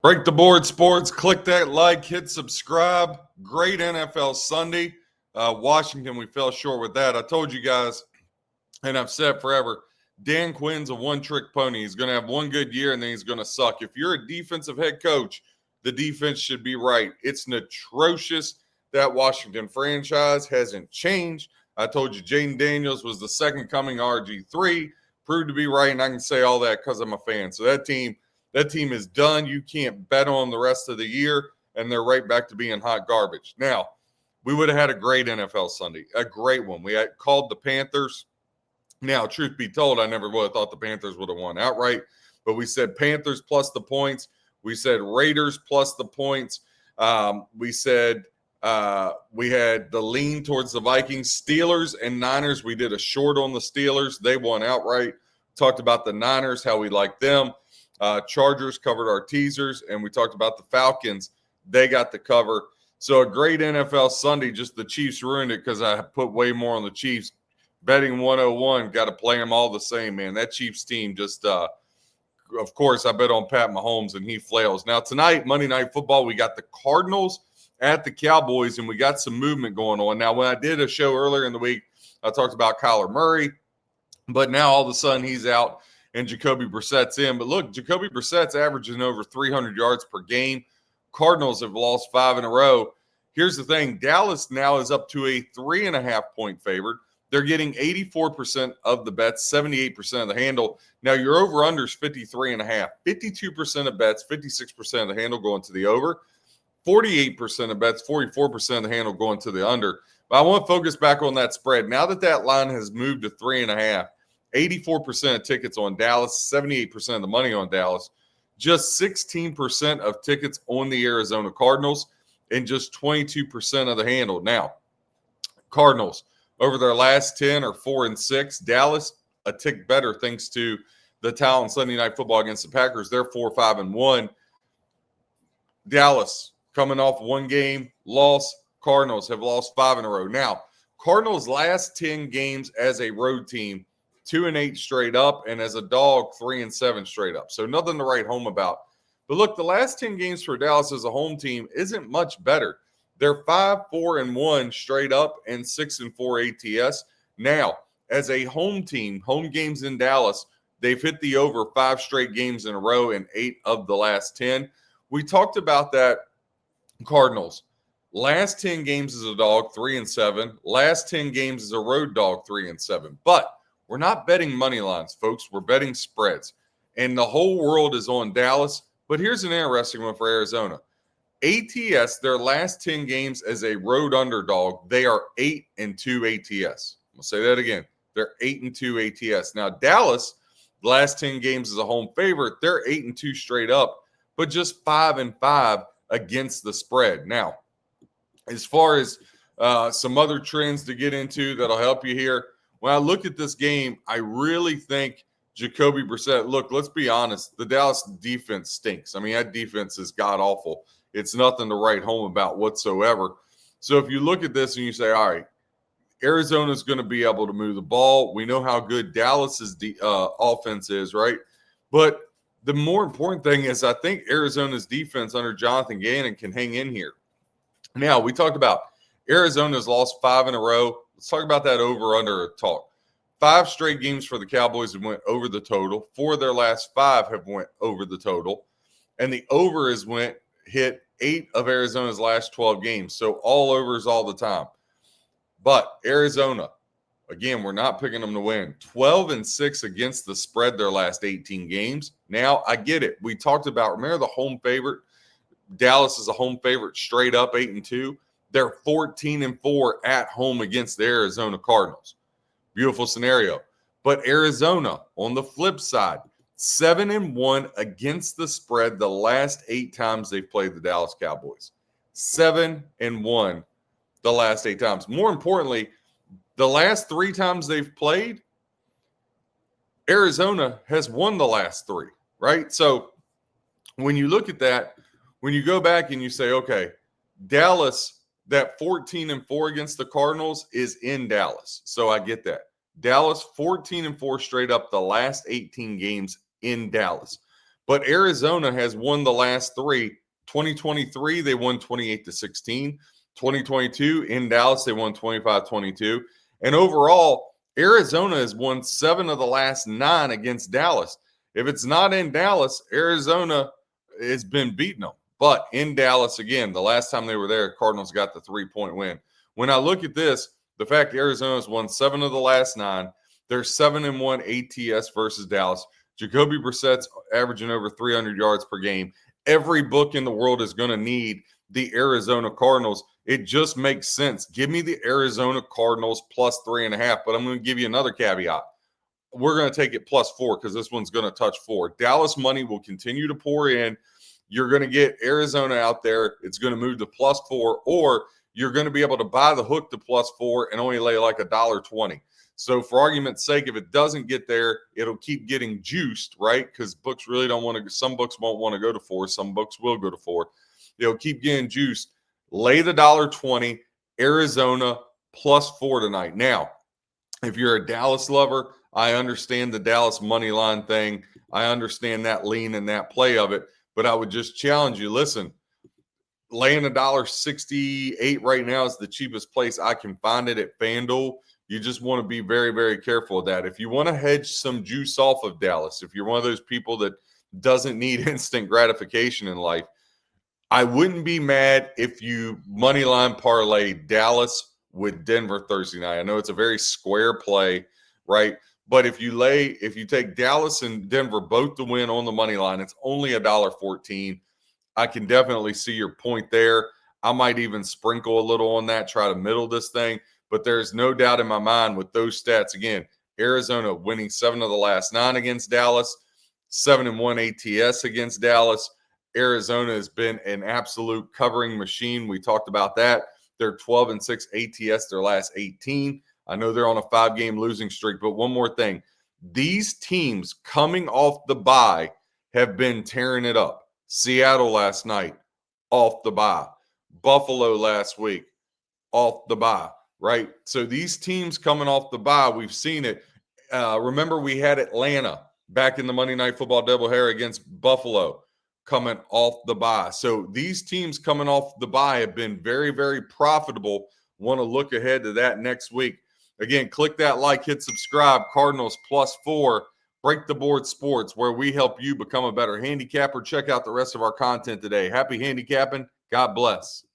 Break the board sports. Click that like, hit subscribe. Great NFL Sunday. Washington, we fell short with that. I told you guys, and I've said forever, Dan Quinn's a one-trick pony. He's going to have one good year, and then he's going to suck. If you're a defensive head coach, the defense should be right. It's atrocious. That Washington franchise hasn't changed. I told you Jaden Daniels was the second coming RG3. Proved to be right, and I can say all that because I'm a fan. So that team is done. You can't bet on the rest of the year, and they're right back to being hot garbage. Now, we would have had a great NFL Sunday, a great one. We had called the Panthers. Now, truth be told, I never would have thought the Panthers would have won outright, but we said Panthers plus the points. We said Raiders plus the points. We said we had the lean towards the Vikings. Steelers and Niners, we did a short on the Steelers. They won outright. Talked about the Niners, how we like them. Chargers covered our teasers, and we talked about the Falcons. They got the cover. So a great NFL Sunday. Just the Chiefs ruined it because I put way more on the Chiefs. Betting 101, got to play them all the same, man. That Chiefs team just, of course, I bet on Pat Mahomes, and he flails. Now tonight, Monday Night Football, we got the Cardinals at the Cowboys, and we got some movement going on. Now, when I did a show earlier in the week, I talked about Kyler Murray, but now all of a sudden he's out and Jacoby Brissett's in. But look, Jacoby Brissett's averaging over 300 yards per game. Cardinals have lost 5 in a row. Here's the thing. Dallas now is up to a 3.5-point favorite. They're getting 84% of the bets, 78% of the handle. Now, your over-under is 53.5. 52% of bets, 56% of the handle going to the over. 48% of bets, 44% of the handle going to the under. But I want to focus back on that spread. Now that line has moved to 3.5, 84% of tickets on Dallas, 78% of the money on Dallas, just 16% of tickets on the Arizona Cardinals, and just 22% of the handle. Now, Cardinals, over their last 10 are 4-6. Dallas, a tick better thanks to the talent Sunday Night Football against the Packers. They're 4-5-1. Dallas, coming off one game loss. Cardinals have lost 5 in a row. Now, Cardinals' last 10 games as a road team, 2-8 straight up, and as a dog, 3-7 straight up. So nothing to write home about. But look, the last 10 games for Dallas as a home team isn't much better. They're 5-4-1 straight up and 6-4 ATS. Now, as a home team, home games in Dallas, they've hit the over 5 straight games in a row in 8 of the last 10. We talked about that. Cardinals, last 10 games as a dog, 3-7. Last 10 games as a road dog, 3-7. But we're not betting money lines, folks. We're betting spreads. And the whole world is on Dallas. But here's an interesting one for Arizona. ATS, their last 10 games as a road underdog, they are 8-2 ATS. I'll say that again. They're 8-2 ATS. Now, Dallas, the last 10 games as a home favorite, they're 8-2 straight up, but just 5-5 against the spread. Now, as far as some other trends to get into that'll help you here, when I look at this game, I really think Jacoby Brissett, look, let's be honest, the Dallas defense stinks. I mean, that defense is god-awful. It's nothing to write home about whatsoever. So if you look at this and you say, all right, Arizona's going to be able to move the ball. We know how good Dallas's offense is, right? But the more important thing is I think Arizona's defense under Jonathan Gannon can hang in here. Now, we talked about Arizona's lost 5 in a row. Let's talk about that over-under talk. 5 straight games for the Cowboys have went over the total. 4 of their last 5 have went over the total. And the over has hit 8 of Arizona's last 12 games. So all overs all the time. But Arizona, again, we're not picking them to win. 12-6 against the spread their last 18 games. Now, I get it. We talked about, remember the home favorite? Dallas is a home favorite straight up 8-2. They're 14-4 at home against the Arizona Cardinals. Beautiful scenario. But Arizona, on the flip side, 7-1 against the spread the last 8 times they've played the Dallas Cowboys. 7-1 the last 8 times. More importantly, the last 3 times they've played, Arizona has won the last 3, right? So when you look at that, when you go back and you say, okay, Dallas, that 14-4 against the Cardinals is in Dallas. So I get that. Dallas 14-4 straight up the last 18 games in Dallas. But Arizona has won the last three. 2023, they won 28-16. 2022 in Dallas, they won 25-22. And overall, Arizona has won 7 of the last 9 against Dallas. If it's not in Dallas, Arizona has been beating them. But in Dallas, again, the last time they were there, Cardinals got the 3-point win. When I look at this, the fact Arizona's won 7 of the last 9, they're 7-1 ATS versus Dallas. Jacoby Brissett's averaging over 300 yards per game. Every book in the world is going to need the Arizona Cardinals. It just makes sense. Give me the Arizona Cardinals plus 3.5, but I'm going to give you another caveat. We're going to take it plus 4 because this one's going to touch 4. Dallas money will continue to pour in. You're going to get Arizona out there. It's going to move to plus 4, or you're going to be able to buy the hook to plus 4 and only lay like $1.20. So for argument's sake, if it doesn't get there, it'll keep getting juiced, right? Because books really don't want to, some books won't want to go to 4. Some books will go to 4. It'll keep getting juiced. Lay the $1.20, Arizona plus 4 tonight. Now, if you're a Dallas lover, I understand the Dallas money line thing. I understand that lean and that play of it, but I would just challenge you. Listen, laying $1.68 right now is the cheapest place I can find it at FanDuel. You just want to be very, very careful of that. If you want to hedge some juice off of Dallas, if you're one of those people that doesn't need instant gratification in life, I wouldn't be mad if you money line parlay Dallas with Denver Thursday night. I know it's a very square play, right? But if you take Dallas and Denver both to win on the money line, it's only $1.14. I can definitely see your point there. I might even sprinkle a little on that, try to middle this thing. But there's no doubt in my mind with those stats. Again, Arizona winning 7 of the last 9 against Dallas, 7-1 ATS against Dallas. Arizona has been an absolute covering machine. We talked about that. They're 12-6 ATS their last 18. I know they're on a 5-game losing streak, but one more thing. These teams coming off the bye have been tearing it up. Seattle last night, off the bye. Buffalo last week, off the bye, right? So these teams coming off the bye, we've seen it. Remember, we had Atlanta back in the Monday Night Football doubleheader against Buffalo coming off the bye. So these teams coming off the bye have been very, very profitable. Want to look ahead to that next week. Again, click that like, hit subscribe. Cardinals plus 4. Break the Board Sports, where we help you become a better handicapper. Check out the rest of our content today. Happy handicapping. God bless.